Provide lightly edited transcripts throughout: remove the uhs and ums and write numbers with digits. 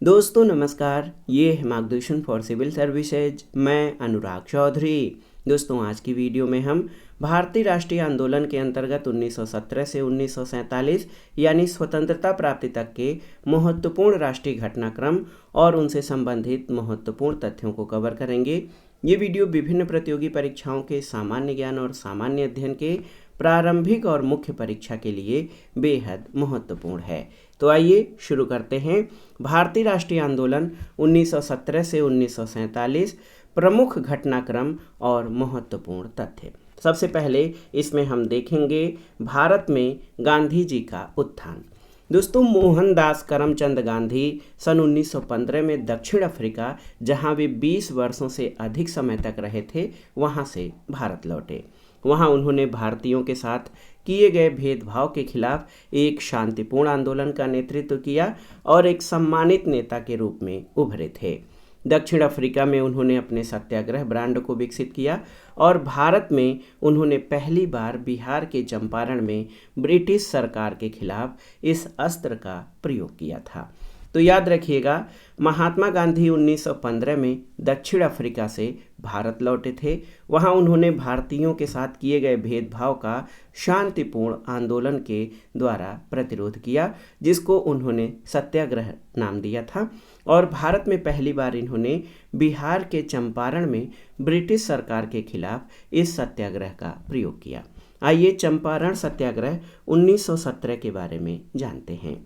दोस्तों नमस्कार, ये है मार्गदर्शन फॉर सिविल सर्विसेज। मैं अनुराग चौधरी। दोस्तों आज की वीडियो में हम भारतीय राष्ट्रीय आंदोलन के अंतर्गत 1917 से 1947 यानी स्वतंत्रता प्राप्ति तक के महत्वपूर्ण राष्ट्रीय घटनाक्रम और उनसे संबंधित महत्वपूर्ण तथ्यों को कवर करेंगे। ये वीडियो विभिन्न प्रतियोगी परीक्षाओं के सामान्य ज्ञान और सामान्य अध्ययन के प्रारंभिक और मुख्य परीक्षा के लिए बेहद महत्वपूर्ण है। तो आइए शुरू करते हैं। भारतीय राष्ट्रीय आंदोलन 1917 से 1947 प्रमुख घटनाक्रम और महत्वपूर्ण तथ्य। सबसे पहले इसमें हम देखेंगे भारत में गांधी जी का उत्थान। दोस्तों मोहनदास करमचंद गांधी सन 1915 में दक्षिण अफ्रीका, जहां वे 20 वर्षों से अधिक समय तक रहे थे, वहां से भारत लौटे। वहां उन्होंने भारतीयोों के साथ किए गए भेदभाव के खिलाफ एक शांतिपूर्ण आंदोलन का नेतृत्व किया और एक सम्मानित नेता के रूप में उभरे थे। दक्षिण अफ्रीका में उन्होंने अपने सत्याग्रह ब्रांड को विकसित किया और भारत में उन्होंने पहली बार बिहार के चंपारण में ब्रिटिश सरकार के खिलाफ इस अस्त्र का प्रयोग किया था। तो याद रखिएगा, महात्मा गांधी 1915 में दक्षिण अफ्रीका से भारत लौटे थे। वहां उन्होंने भारतीयों के साथ किए गए भेदभाव का शांतिपूर्ण आंदोलन के द्वारा प्रतिरोध किया, जिसको उन्होंने सत्याग्रह नाम दिया था। और भारत में पहली बार इन्होंने बिहार के चंपारण में ब्रिटिश सरकार के खिलाफ इस सत्याग्रह का प्रयोग किया। आइए चंपारण सत्याग्रह 1917 के बारे में जानते हैं।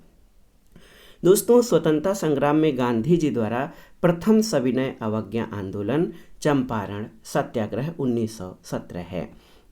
दोस्तों स्वतंत्रता संग्राम में गांधी जी द्वारा प्रथम सविनय अवज्ञा आंदोलन चंपारण सत्याग्रह 1917 है।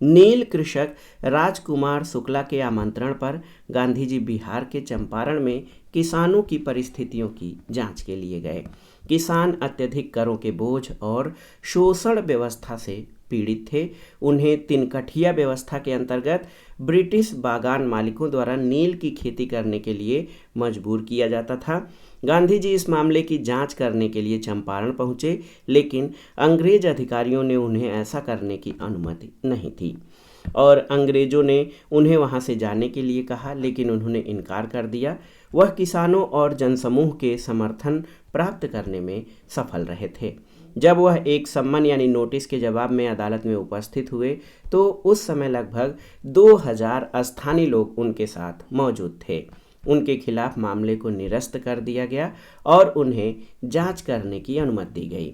नील कृषक राजकुमार शुक्ला के आमंत्रण पर गांधी जी बिहार के चंपारण में किसानों की परिस्थितियों की जांच के लिए गए। किसान अत्यधिक करों के बोझ और शोषण व्यवस्था से पीड़ित थे। उन्हें तिनकठिया व्यवस्था के अंतर्गत ब्रिटिश बागान मालिकों द्वारा नील की खेती करने के लिए मजबूर किया जाता था। गांधी जी इस मामले की जांच करने के लिए चंपारण पहुंचे, लेकिन अंग्रेज अधिकारियों ने उन्हें ऐसा करने की अनुमति नहीं थी और अंग्रेजों ने उन्हें वहां से जाने के लिए कहा, लेकिन उन्होंने इनकार कर दिया। वह किसानों और जनसमूह के समर्थन प्राप्त करने में सफल रहे थे। जब वह एक सम्मन यानी नोटिस के जवाब में अदालत में उपस्थित हुए तो उस समय लगभग 2000 स्थानीय लोग उनके साथ मौजूद थे। उनके खिलाफ मामले को निरस्त कर दिया गया और उन्हें जांच करने की अनुमति दी गई।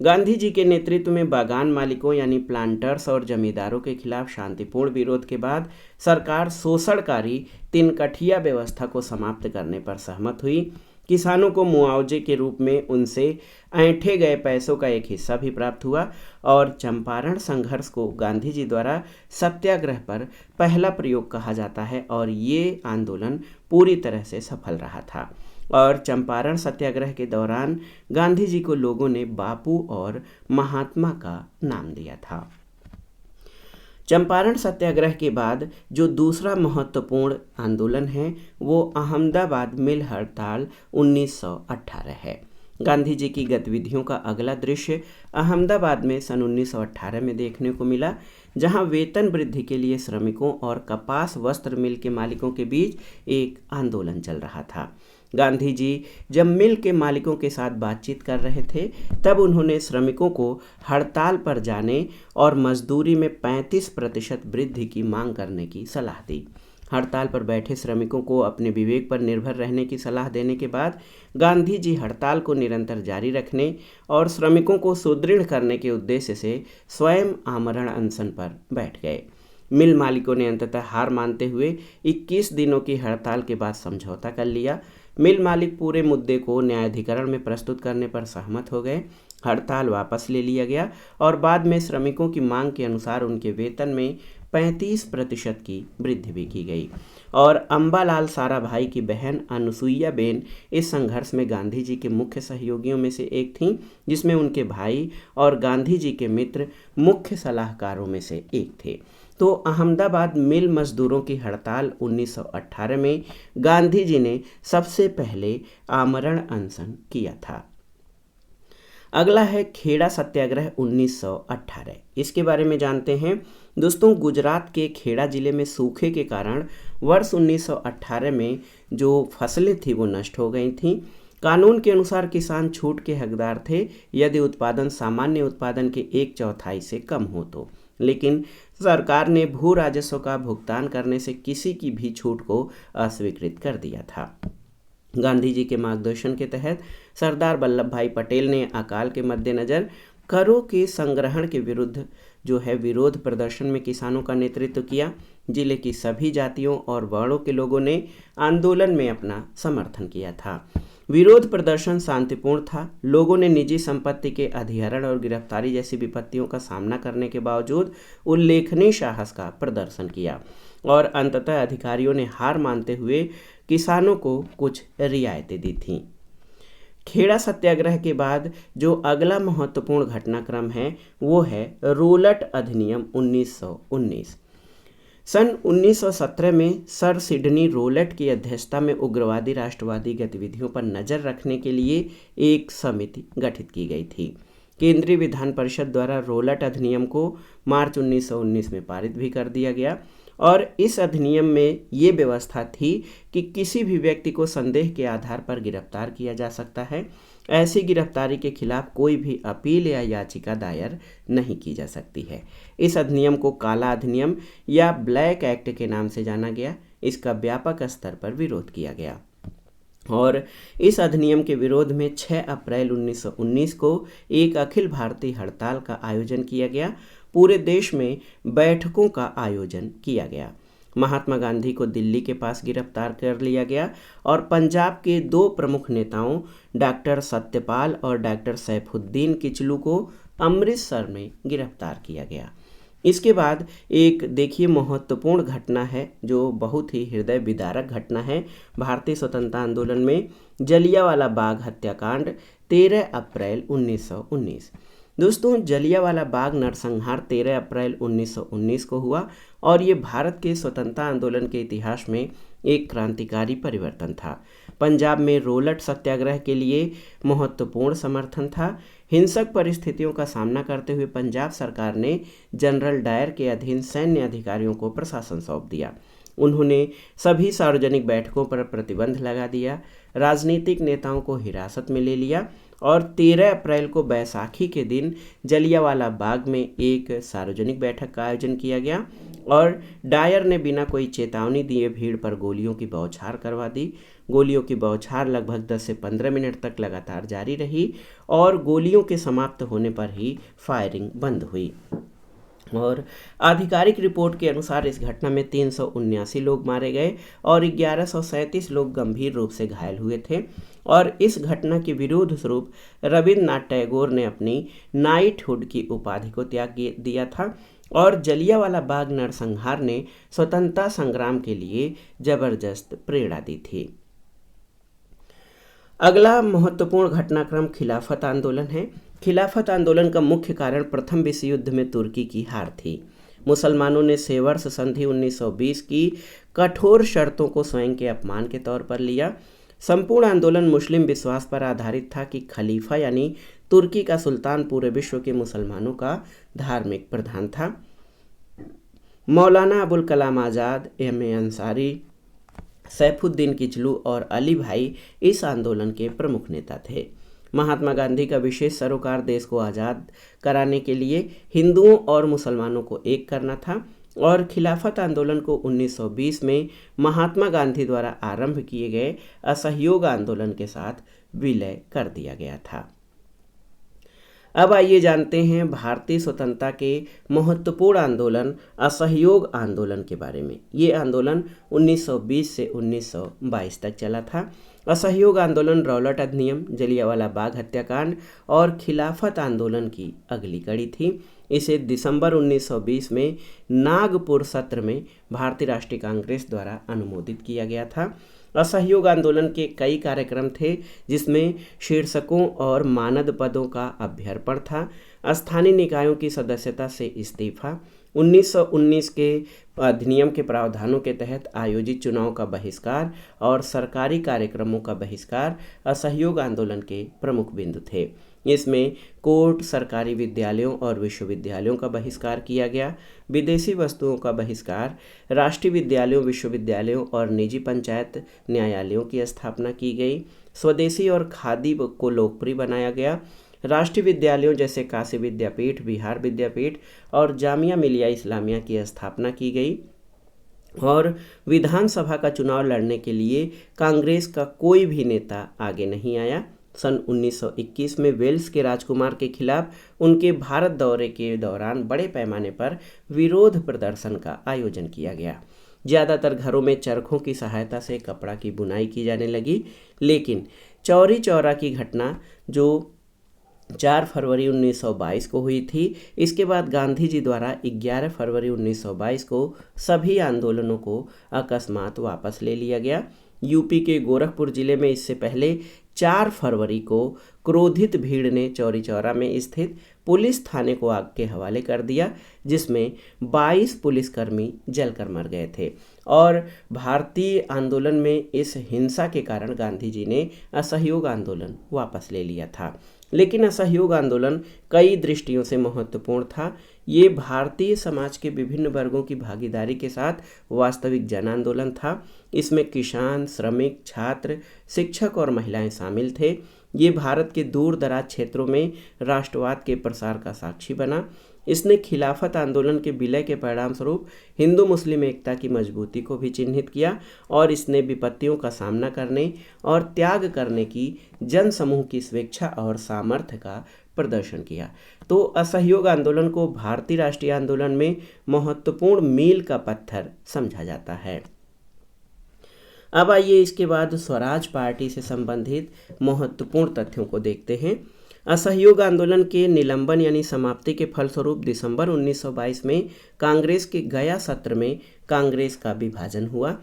गांधी जी के नेतृत्व में बागान मालिकों यानी प्लांटर्स और जमींदारों के खिलाफ शांतिपूर्ण विरोध के बाद सरकार शोषणकारी तिनकठिया व्यवस्था को समाप्त करने पर सहमत हुई। किसानों को मुआवजे के रूप में उनसे ऐंठे गए पैसों का एक हिस्सा भी प्राप्त हुआ और चंपारण संघर्ष को गांधी जी द्वारा सत्याग्रह पर पहला प्रयोग कहा जाता है और ये आंदोलन पूरी तरह से सफल रहा था। और चंपारण सत्याग्रह के दौरान गांधी जी को लोगों ने बापू और महात्मा का नाम दिया था। चंपारण सत्याग्रह के बाद जो दूसरा महत्वपूर्ण आंदोलन है वो अहमदाबाद मिल हड़ताल 1918 है। गांधी जी की गतिविधियों का अगला दृश्य अहमदाबाद में सन 1918 में देखने को मिला, जहां वेतन वृद्धि के लिए श्रमिकों और कपास वस्त्र मिल के मालिकों के बीच एक आंदोलन चल रहा था। गांधी जी जब मिल के मालिकों के साथ बातचीत कर रहे थे तब उन्होंने श्रमिकों को हड़ताल पर जाने और मजदूरी में 35% वृद्धि की मांग करने की सलाह दी। हड़ताल पर बैठे श्रमिकों को अपने विवेक पर निर्भर रहने की सलाह देने के बाद गांधी जी हड़ताल को निरंतर जारी रखने और श्रमिकों को सुदृढ़ करने के उद्देश्य से स्वयं आमरण अनशन पर बैठ गए। मिल मालिकों ने अंततः हार मानते हुए 21 दिनों की हड़ताल के बाद समझौता कर लिया। मिल मालिक पूरे मुद्दे को न्यायाधिकरण में प्रस्तुत करने पर सहमत हो गए। हड़ताल वापस ले लिया गया और बाद में श्रमिकों की मांग के अनुसार उनके वेतन में 35% की वृद्धि भी की गई। और अंबालाल साराभाई की बहन अनुसुईया बेन इस संघर्ष में गांधी जी के मुख्य सहयोगियों में से एक थीं, जिसमें उनके भाई और गांधी जी के मित्र मुख्य सलाहकारों में से एक थे। तो अहमदाबाद मिल मजदूरों की हड़ताल 1918 में गांधी जी ने सबसे पहले आमरण अनशन किया था। अगला है खेड़ा सत्याग्रह 1918। इसके बारे में जानते हैं। दोस्तों गुजरात के खेड़ा जिले में सूखे के कारण वर्ष 1918 में जो फसलें थी वो नष्ट हो गई थीं। कानून के अनुसार किसान छूट के हकदार थे यदि उत्पादन सामान्य उत्पादन के 1/4 से कम हो तो, लेकिन सरकार ने भू राजस्व का भुगतान करने से किसी की भी छूट को अस्वीकृत कर दिया था। गांधी जी के मार्गदर्शन के तहत सरदार वल्लभ भाई पटेल ने अकाल के मद्देनजर करों के संग्रहण के विरुद्ध विरोध प्रदर्शन में किसानों का नेतृत्व किया। जिले की सभी जातियों और वर्णों के लोगों ने आंदोलन में अपना समर्थन किया था। विरोध प्रदर्शन शांतिपूर्ण था। लोगों ने निजी संपत्ति के अधिहरण और गिरफ्तारी जैसी विपत्तियों का सामना करने के बावजूद उल्लेखनीय साहस का प्रदर्शन किया और अंततः अधिकारियों ने हार मानते हुए किसानों को कुछ रियायतें दी थीं। खेड़ा सत्याग्रह के बाद जो अगला महत्वपूर्ण घटनाक्रम है वो है रोलट अधिनियम 1919। सन 1917 में सर सिडनी रोलट की अध्यक्षता में उग्रवादी राष्ट्रवादी गतिविधियों पर नजर रखने के लिए एक समिति गठित की गई थी। केंद्रीय विधान परिषद द्वारा रोलट अधिनियम को मार्च 1919 में पारित भी कर दिया गया और इस अधिनियम में ये व्यवस्था थी कि किसी भी व्यक्ति को संदेह के आधार पर गिरफ्तार किया जा सकता है। ऐसी गिरफ्तारी के खिलाफ कोई भी अपील या याचिका दायर नहीं की जा सकती है। इस अधिनियम को काला अधिनियम या ब्लैक एक्ट के नाम से जाना गया। इसका व्यापक स्तर पर विरोध किया गया और इस अधिनियम के विरोध में 6 अप्रैल 1919 को एक अखिल भारतीय हड़ताल का आयोजन किया गया। पूरे देश में बैठकों का आयोजन किया गया। महात्मा गांधी को दिल्ली के पास गिरफ्तार कर लिया गया और पंजाब के 2 प्रमुख नेताओं डॉक्टर सत्यपाल और डॉक्टर सैफुद्दीन किचलू को अमृतसर में गिरफ्तार किया गया। इसके बाद एक देखिए महत्वपूर्ण घटना है जो बहुत ही हृदय विदारक घटना है। भारतीय स्वतंत्रता आंदोलन में जलियांवाला बाग हत्याकांड 13 अप्रैल 1919। दोस्तों, जलियांवाला बाग नरसंहार 13 अप्रैल 1919 को हुआ और ये भारत के स्वतंत्रता आंदोलन के इतिहास में एक क्रांतिकारी परिवर्तन था। पंजाब में रोलट सत्याग्रह के लिए महत्वपूर्ण समर्थन था। हिंसक परिस्थितियों का सामना करते हुए पंजाब सरकार ने जनरल डायर के अधीन सैन्य अधिकारियों को प्रशासन सौंप दिया। उन्होंने सभी सार्वजनिक बैठकों पर प्रतिबंध लगा दिया, राजनीतिक नेताओं को हिरासत में ले लिया और 13 अप्रैल को बैसाखी के दिन जलियांवाला बाग में एक सार्वजनिक बैठक का आयोजन किया गया और डायर ने बिना कोई चेतावनी दिए भीड़ पर गोलियों की बौछार करवा दी। गोलियों की बौछार लगभग 10 से 15 मिनट तक लगातार जारी रही और गोलियों के समाप्त होने पर ही फायरिंग बंद हुई और आधिकारिक रिपोर्ट के अनुसार इस घटना में 379 लोग मारे गए और 1137 लोग गंभीर रूप से घायल हुए थे और इस घटना के विरोध स्वरूप रविन्द्रनाथ टैगोर ने अपनी नाइटहुड की उपाधि को त्याग दिया था और जलियांवाला बाग नरसंहार ने स्वतंत्रता संग्राम के लिए जबरदस्त प्रेरणा दी थी। अगला महत्वपूर्ण घटनाक्रम खिलाफत आंदोलन है। खिलाफत आंदोलन का मुख्य कारण प्रथम विश्व युद्ध में तुर्की की हार थी। मुसलमानों ने सेवर्स संधि 1920 की कठोर शर्तों को स्वयं के अपमान के तौर पर लिया। संपूर्ण आंदोलन मुस्लिम विश्वास पर आधारित था कि खलीफा यानी तुर्की का सुल्तान पूरे विश्व के मुसलमानों का धार्मिक प्रधान था। मौलाना अबुल कलाम आज़ाद, एम.ए. अंसारी, सैफुद्दीन किचलू और अली भाई इस आंदोलन के प्रमुख नेता थे। महात्मा गांधी का विशेष सरोकार देश को आज़ाद कराने के लिए हिंदुओं और मुसलमानों को एक करना था और खिलाफत आंदोलन को 1920 में महात्मा गांधी द्वारा आरंभ किए गए असहयोग आंदोलन के साथ विलय कर दिया गया था। अब आइए जानते हैं भारतीय स्वतंत्रता के महत्वपूर्ण आंदोलन असहयोग आंदोलन के बारे में। ये आंदोलन 1920 से 1922 तक चला था। असहयोग आंदोलन रौलट अधिनियम, जलियांवाला बाग हत्याकांड और खिलाफत आंदोलन की अगली कड़ी थी। इसे दिसंबर 1920 में नागपुर सत्र में भारतीय राष्ट्रीय कांग्रेस द्वारा अनुमोदित किया गया था। असहयोग आंदोलन के कई कार्यक्रम थे जिसमें शीर्षकों और मानद पदों का अभ्यर्पण था, स्थानीय निकायों की सदस्यता से इस्तीफा, 1919 के अधिनियम के प्रावधानों के तहत आयोजित चुनाव का बहिष्कार और सरकारी कार्यक्रमों का बहिष्कार असहयोग आंदोलन के प्रमुख बिंदु थे। इसमें कोर्ट, सरकारी विद्यालयों और विश्वविद्यालयों का बहिष्कार किया गया, विदेशी वस्तुओं का बहिष्कार, राष्ट्रीय विद्यालयों, विश्वविद्यालयों और निजी पंचायत न्यायालयों की स्थापना की गई, स्वदेशी और खादी को लोकप्रिय बनाया गया। राष्ट्रीय विद्यालयों जैसे काशी विद्यापीठ, बिहार विद्यापीठ और जामिया मिलिया इस्लामिया की स्थापना की गई। और विधानसभा का चुनाव लड़ने के लिए कांग्रेस का कोई भी नेता आगे नहीं आया। सन 1921 में वेल्स के राजकुमार के खिलाफ उनके भारत दौरे के दौरान बड़े पैमाने पर विरोध प्रदर्शन का आयोजन किया गया। ज़्यादातर घरों में चरखों की सहायता से कपड़ा की बुनाई की जाने लगी, लेकिन चौरी चौरा की घटना जो 4 फरवरी 1922 को हुई थी, इसके बाद गांधी जी द्वारा 11 फरवरी 1922 को सभी आंदोलनों को अकस्मात वापस ले लिया गया। यूपी के गोरखपुर जिले में इससे पहले 4 फरवरी को क्रोधित भीड़ ने चौरी चौरा में स्थित पुलिस थाने को आग के हवाले कर दिया, जिसमें 22 पुलिसकर्मी जलकर मर गए थे। और भारतीय आंदोलन में इस हिंसा के कारण गांधी जी ने असहयोग आंदोलन वापस ले लिया था। लेकिन असहयोग आंदोलन कई दृष्टियों से महत्वपूर्ण था। ये भारतीय समाज के विभिन्न वर्गों की भागीदारी के साथ वास्तविक जन आंदोलन था। इसमें किसान, श्रमिक, छात्र, शिक्षक और महिलाएं शामिल थे। ये भारत के दूर दराज क्षेत्रों में राष्ट्रवाद के प्रसार का साक्षी बना। इसने खिलाफत आंदोलन के विलय के परिणाम स्वरूप हिंदू मुस्लिम एकता की मजबूती को भी चिन्हित किया और इसने विपत्तियों का सामना करने और त्याग करने की जन समूह की स्वेच्छा और सामर्थ्य का प्रदर्शन किया। तो असहयोग आंदोलन को भारतीय राष्ट्रीय आंदोलन में महत्वपूर्ण मील का पत्थर समझा जाता है। अब आइए इसके बाद स्वराज पार्टी से संबंधित महत्वपूर्ण तथ्यों को देखते हैं। असहयोग आंदोलन के निलंबन यानी समाप्ति के फलस्वरूप दिसंबर 1922 में कांग्रेस के गया सत्र में कांग्रेस का विभाजन हुआ।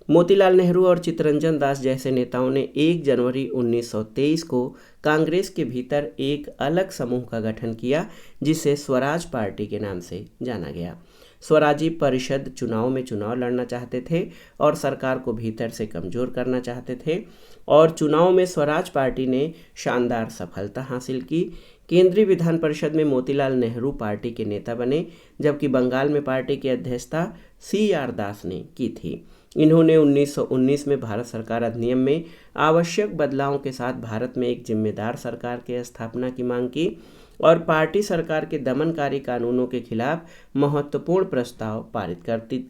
मोतीलाल नेहरू और चित्तरंजन दास जैसे नेताओं ने 1 जनवरी 1923 को कांग्रेस के भीतर एक अलग समूह का गठन किया, जिसे स्वराज पार्टी के नाम से जाना गया। स्वराजी परिषद चुनाव में चुनाव लड़ना चाहते थे और सरकार को भीतर से कमज़ोर करना चाहते थे, और चुनाव में स्वराज पार्टी ने शानदार सफलता हासिल की। केंद्रीय विधान परिषद में मोतीलाल नेहरू पार्टी के नेता बने, जबकि बंगाल में पार्टी की अध्यक्षता CR दास ने की थी। इन्होंने 1919 में भारत सरकार अधिनियम में आवश्यक बदलावों के साथ भारत में एक जिम्मेदार सरकार की स्थापना की मांग की और पार्टी सरकार के दमनकारी कानूनों के खिलाफ महत्वपूर्ण प्रस्ताव पारित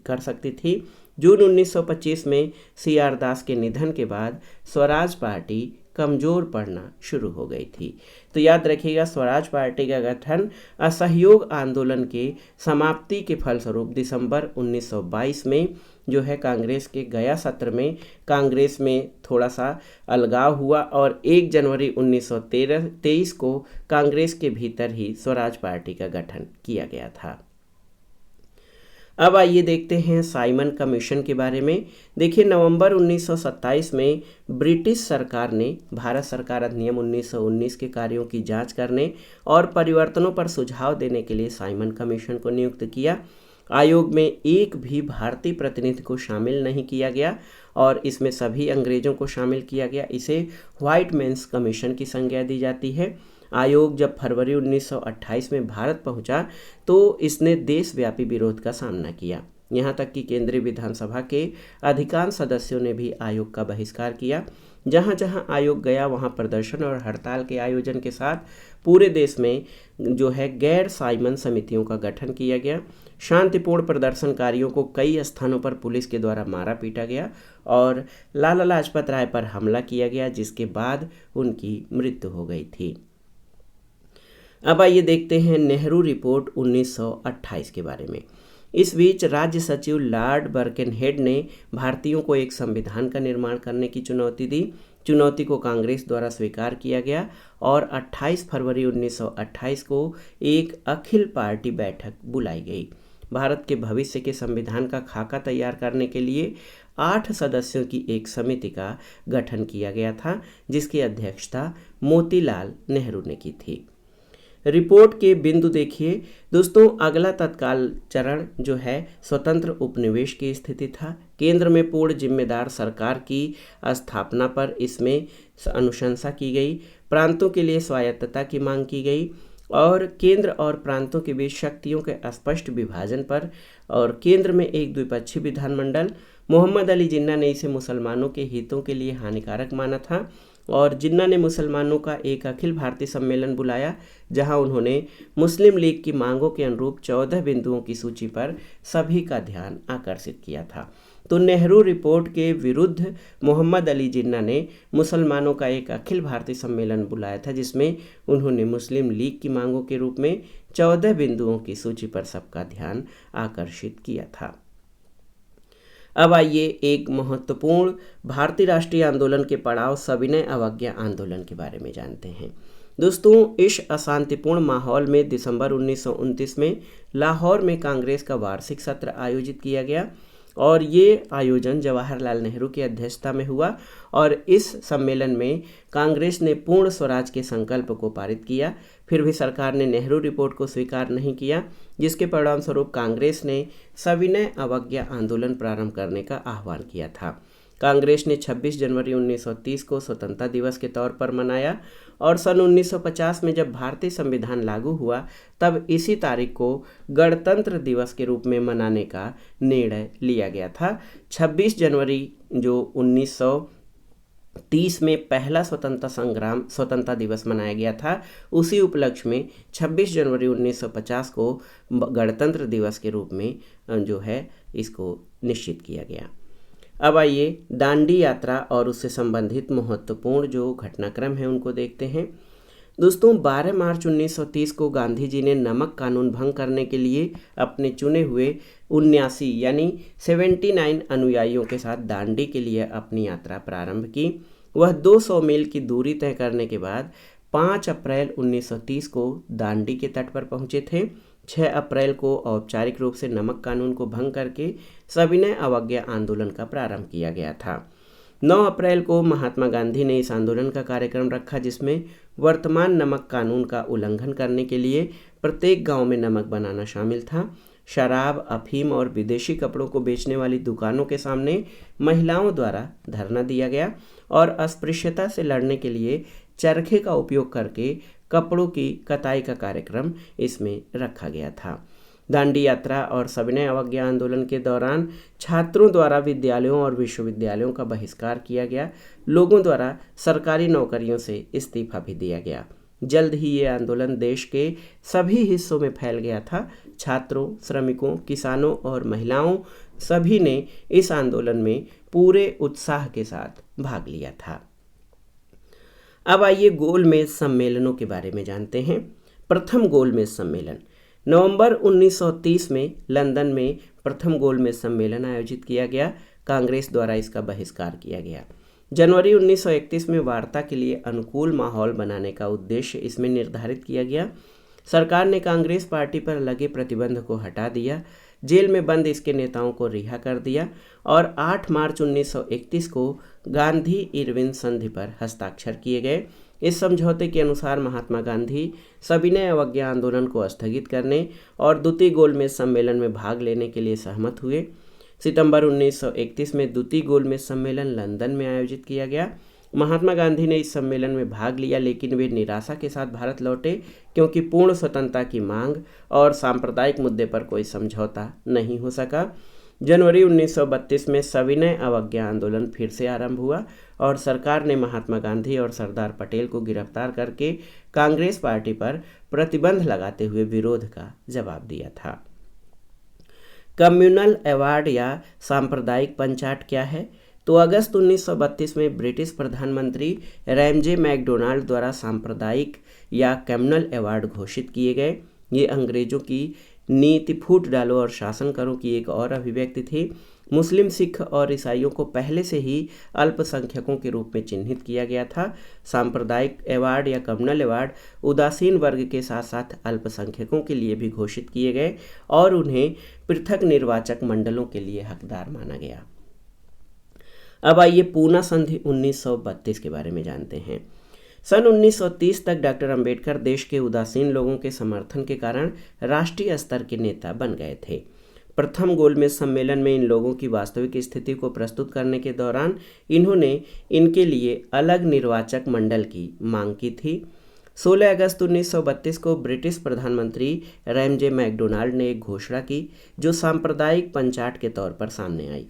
कर सकती थी। जून 1925 में CR दास के निधन के बाद स्वराज पार्टी कमज़ोर पड़ना शुरू हो गई थी। तो याद रखिएगा, स्वराज पार्टी का गठन असहयोग आंदोलन के समाप्ति के फलस्वरूप दिसंबर 1922 में जो है कांग्रेस के गया सत्र में कांग्रेस में थोड़ा सा अलगाव हुआ और 1 जनवरी 1923 को कांग्रेस के भीतर ही स्वराज पार्टी का गठन किया गया था। अब आइए देखते हैं साइमन कमीशन के बारे में। देखिए, नवंबर 1927 में ब्रिटिश सरकार ने भारत सरकार अधिनियम 1919 के कार्यों की जांच करने और परिवर्तनों पर सुझाव देने के लिए साइमन कमीशन को नियुक्त किया। आयोग में एक भी भारतीय प्रतिनिधि को शामिल नहीं किया गया और इसमें सभी अंग्रेजों को शामिल किया गया। इसे व्हाइट मेंस कमीशन की संज्ञा दी जाती है। आयोग जब फरवरी 1928 में भारत पहुंचा तो इसने देशव्यापी विरोध का सामना किया। यहाँ तक कि केंद्रीय विधानसभा के अधिकांश सदस्यों ने भी आयोग का बहिष्कार किया। जहाँ जहाँ आयोग गया वहाँ प्रदर्शन और हड़ताल के आयोजन के साथ पूरे देश में जो है गैर साइमन समितियों का गठन किया गया। शांतिपूर्ण प्रदर्शनकारियों को कई स्थानों पर पुलिस के द्वारा मारा पीटा गया और लाला लाजपत राय पर हमला किया गया, जिसके बाद उनकी मृत्यु हो गई थी। अब आइए देखते हैं नेहरू रिपोर्ट 1928 के बारे में। इस बीच राज्य सचिव लॉर्ड बर्केनहेड ने भारतीयों को एक संविधान का निर्माण करने की चुनौती दी। चुनौती को कांग्रेस द्वारा स्वीकार किया गया और 28 फरवरी 1928 को एक अखिल पार्टी बैठक बुलाई गई। भारत के भविष्य के संविधान का खाका तैयार करने के लिए 8 सदस्यों की एक समिति का गठन किया गया था, जिसकी अध्यक्षता मोतीलाल नेहरू ने की थी। रिपोर्ट के बिंदु देखिए दोस्तों, अगला तत्काल चरण जो है स्वतंत्र उपनिवेश की स्थिति था। केंद्र में पूर्ण जिम्मेदार सरकार की स्थापना पर इसमें अनुशंसा की गई। प्रांतों के लिए स्वायत्तता की मांग की गई और केंद्र और प्रांतों के बीच शक्तियों के स्पष्ट विभाजन पर, और केंद्र में एक द्विपक्षीय विधानमंडल। मोहम्मद अली जिन्ना ने इसे मुसलमानों के हितों के लिए हानिकारक माना था और जिन्ना ने मुसलमानों का एक अखिल भारतीय सम्मेलन बुलाया, जहां उन्होंने मुस्लिम लीग की मांगों के अनुरूप 14 बिंदुओं की सूची पर सभी का ध्यान आकर्षित किया था। तो नेहरू रिपोर्ट के विरुद्ध मोहम्मद अली जिन्ना ने मुसलमानों का एक अखिल भारतीय सम्मेलन बुलाया था, जिसमें उन्होंने मुस्लिम लीग की मांगों के रूप में 14 बिंदुओं की सूची पर सबका ध्यान आकर्षित किया था। अब आइए एक महत्वपूर्ण भारतीय राष्ट्रीय आंदोलन के पड़ाव सविनय अवज्ञा आंदोलन के बारे में जानते हैं। दोस्तों, इस अशांतिपूर्ण माहौल में दिसंबर 1929 में लाहौर में कांग्रेस का वार्षिक सत्र आयोजित किया गया और ये आयोजन जवाहरलाल नेहरू की अध्यक्षता में हुआ और इस सम्मेलन में कांग्रेस ने पूर्ण स्वराज के संकल्प को पारित किया। फिर भी सरकार ने नेहरू रिपोर्ट को स्वीकार नहीं किया, जिसके परिणामस्वरूप कांग्रेस ने सविनय अवज्ञा आंदोलन प्रारंभ करने का आह्वान किया था। कांग्रेस ने 26 जनवरी 1930 को स्वतंत्रता दिवस के तौर पर मनाया और सन 1950 में जब भारतीय संविधान लागू हुआ तब इसी तारीख को गणतंत्र दिवस के रूप में मनाने का निर्णय लिया गया था। 26 जनवरी जो 1930 में पहला स्वतंत्रता दिवस मनाया गया था, उसी उपलक्ष्य में 26 जनवरी 1950 को गणतंत्र दिवस के रूप में जो है इसको निश्चित किया गया। अब आइए दांडी यात्रा और उससे संबंधित महत्वपूर्ण जो घटनाक्रम है उनको देखते हैं। दोस्तों, 12 मार्च 1930 को गांधी जी ने नमक कानून भंग करने के लिए अपने चुने हुए 79 यानी 79 अनुयायियों के साथ दांडी के लिए अपनी यात्रा प्रारंभ की। वह 200 मील की दूरी तय करने के बाद 5 अप्रैल 1930 को दांडी के तट पर पहुंचे थे। 6 अप्रैल को औपचारिक रूप से नमक कानून को भंग करके सविनय अवज्ञा आंदोलन का प्रारंभ किया गया था। 9 अप्रैल को महात्मा गांधी ने इस आंदोलन का कार्यक्रम रखा, जिसमें वर्तमान नमक कानून का उल्लंघन करने के लिए प्रत्येक गांव में नमक बनाना शामिल था। शराब, अफीम और विदेशी कपड़ों को बेचने वाली दुकानों के सामने महिलाओं द्वारा धरना दिया गया और अस्पृश्यता से लड़ने के लिए चरखे का उपयोग करके कपड़ों की कताई का कार्यक्रम इसमें रखा गया था। दांडी यात्रा और सविनय अवज्ञा आंदोलन के दौरान छात्रों द्वारा विद्यालयों और विश्वविद्यालयों का बहिष्कार किया गया। लोगों द्वारा सरकारी नौकरियों से इस्तीफा भी दिया गया। जल्द ही ये आंदोलन देश के सभी हिस्सों में फैल गया था। छात्रों, श्रमिकों, किसानों और महिलाओं सभी ने इस आंदोलन में पूरे उत्साह के साथ भाग लिया था। अब आइए गोलमेज सम्मेलनों के बारे में जानते हैं। प्रथम गोलमेज सम्मेलन नवंबर 1930 में लंदन में प्रथम गोलमेज सम्मेलन आयोजित किया गया। कांग्रेस द्वारा इसका बहिष्कार किया गया। जनवरी 1931 में वार्ता के लिए अनुकूल माहौल बनाने का उद्देश्य इसमें निर्धारित किया गया। सरकार ने कांग्रेस पार्टी पर लगे प्रतिबंध को हटा दिया, जेल में बंद इसके नेताओं को रिहा कर दिया और 8 मार्च 1931 को गांधी इरविन संधि पर हस्ताक्षर किए गए। इस समझौते के अनुसार महात्मा गांधी सविनय अवज्ञा आंदोलन को स्थगित करने और द्वितीय गोलमेज सम्मेलन में भाग लेने के लिए सहमत हुए। सितंबर 1931 में द्वितीय गोलमेज सम्मेलन लंदन में आयोजित किया गया। महात्मा गांधी ने इस सम्मेलन में भाग लिया, लेकिन वे निराशा के साथ भारत लौटे क्योंकि पूर्ण स्वतंत्रता की मांग और सांप्रदायिक मुद्दे पर कोई समझौता नहीं हो सका। जनवरी 1932 में सविनय अवज्ञा आंदोलन फिर से आरंभ हुआ और सरकार ने महात्मा गांधी और सरदार पटेल को गिरफ्तार करके कांग्रेस पार्टी पर प्रतिबंध लगाते हुए विरोध का जवाब दिया था। कम्युनल अवार्ड या सांप्रदायिक पंचाट क्या है? तो अगस्त 1932 में ब्रिटिश प्रधानमंत्री रैमजे मैकडोनाल्ड द्वारा सांप्रदायिक या कम्युनल अवार्ड घोषित किए गए। ये अंग्रेजों की नीति फूट डालो और शासन करो की एक और अभिव्यक्ति थी। मुस्लिम, सिख और ईसाइयों को पहले से ही अल्पसंख्यकों के रूप में चिन्हित किया गया था। सांप्रदायिक अवार्ड या कम्युनल अवार्ड उदासीन वर्ग के साथ साथ अल्पसंख्यकों के लिए भी घोषित किए गए और उन्हें पृथक निर्वाचक मंडलों के लिए हकदार माना गया। अब आइए पूना संधि 1932 के बारे में जानते हैं। सन 1930 तक डॉक्टर अंबेडकर देश के उदासीन लोगों के समर्थन के कारण राष्ट्रीय स्तर के नेता बन गए थे। प्रथम गोलमेज सम्मेलन में इन लोगों की वास्तविक स्थिति को प्रस्तुत करने के दौरान इन्होंने इनके लिए अलग निर्वाचक मंडल की मांग की थी। 16 अगस्त 1932 को ब्रिटिश प्रधानमंत्री रैमजे मैकडोनाल्ड ने एक घोषणा की जो सांप्रदायिक पंचाट के तौर पर सामने आई।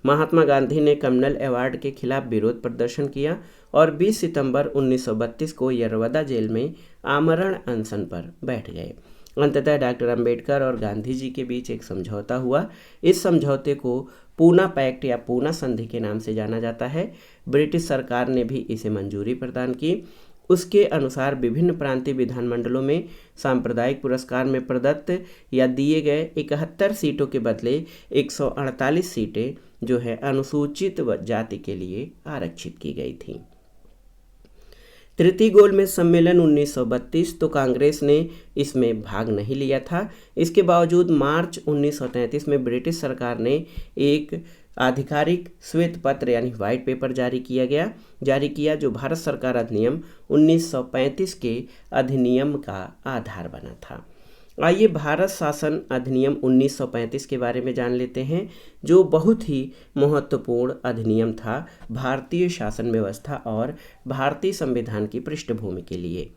महात्मा गांधी ने कम्युनल अवार्ड के खिलाफ विरोध प्रदर्शन किया और 20 सितंबर 1932 को यरवदा जेल में आमरण अनशन पर बैठ गए। अंततः डॉक्टर अंबेडकर और गांधी जी के बीच एक समझौता हुआ। इस समझौते को पूना पैक्ट या पूना संधि के नाम से जाना जाता है। ब्रिटिश सरकार ने भी इसे मंजूरी प्रदान की। उसके अनुसार विभिन्न प्रांतीय विधानमंडलों में सांप्रदायिक पुरस्कार में प्रदत्त या दिए गए 71 सीटों के बदले 148 सीटें जो है अनुसूचित जाति के लिए आरक्षित की गई थी। तृतीय गोलमेज सम्मेलन 1932 तो कांग्रेस ने इसमें भाग नहीं लिया था। इसके बावजूद मार्च 1933 में ब्रिटिश सरकार ने एक आधिकारिक श्वेत पत्र यानी व्हाइट पेपर जारी किया जो भारत सरकार अधिनियम 1935 के अधिनियम का आधार बना था। आइए भारत शासन अधिनियम 1935 के बारे में जान लेते हैं, जो बहुत ही महत्वपूर्ण अधिनियम था भारतीय शासन व्यवस्था और भारतीय संविधान की पृष्ठभूमि के लिए।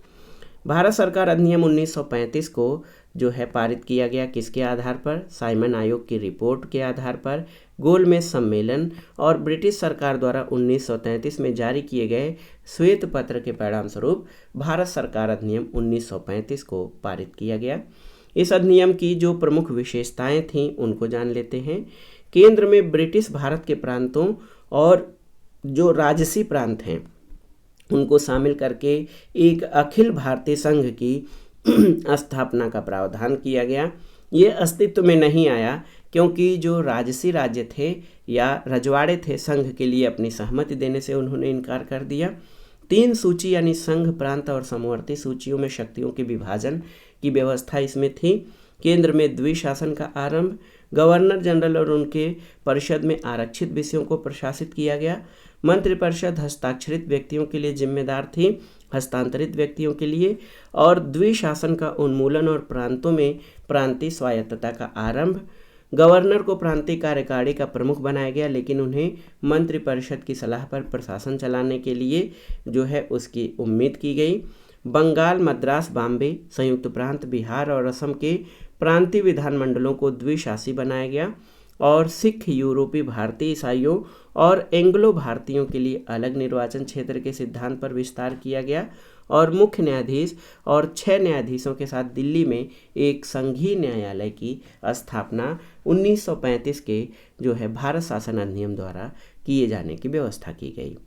भारत सरकार अधिनियम 1935 को जो है पारित किया गया किसके आधार पर? साइमन आयोग की रिपोर्ट के आधार पर, गोलमेज सम्मेलन और ब्रिटिश सरकार द्वारा 1933 में जारी किए गए श्वेत पत्र के परिणाम स्वरूप भारत सरकार अधिनियम 1935 को पारित किया गया। इस अधिनियम की जो प्रमुख विशेषताएं थीं उनको जान लेते हैं। केंद्र में ब्रिटिश भारत के प्रांतों और जो राजसी प्रांत हैं उनको शामिल करके एक अखिल भारतीय संघ की स्थापना का प्रावधान किया गया। ये अस्तित्व में नहीं आया क्योंकि जो राजसी राज्य थे या रजवाड़े थे संघ के लिए अपनी सहमति देने से उन्होंने इनकार कर दिया। 3 सूची यानी संघ, प्रांत और समवर्ती सूचियों में शक्तियों के विभाजन की व्यवस्था इसमें थी। केंद्र में द्विशासन का आरंभ, गवर्नर जनरल और उनके परिषद में आरक्षित विषयों को प्रशासित किया गया। मंत्रिपरिषद हस्ताक्षरित व्यक्तियों के लिए जिम्मेदार थी, हस्तांतरित व्यक्तियों के लिए, और द्विशासन का उन्मूलन और प्रांतों में प्रांतीय स्वायत्तता का आरंभ। गवर्नर को प्रांतीय कार्यकारिणी का प्रमुख बनाया गया, लेकिन उन्हें मंत्रिपरिषद की सलाह पर प्रशासन चलाने के लिए जो है उसकी उम्मीद की गई। बंगाल, मद्रास, बॉम्बे, संयुक्त प्रांत, बिहार और असम के प्रांतीय विधानमंडलों को द्विशासी बनाया गया और सिख, यूरोपीय भारतीय ईसाइयों और एंग्लो भारतीयों के लिए अलग निर्वाचन क्षेत्र के सिद्धांत पर विस्तार किया गया और मुख्य न्यायाधीश और 6 न्यायाधीशों के साथ दिल्ली में एक संघीय न्यायालय की स्थापना 1935 के जो है भारत शासन अधिनियम द्वारा किए जाने की व्यवस्था की गई।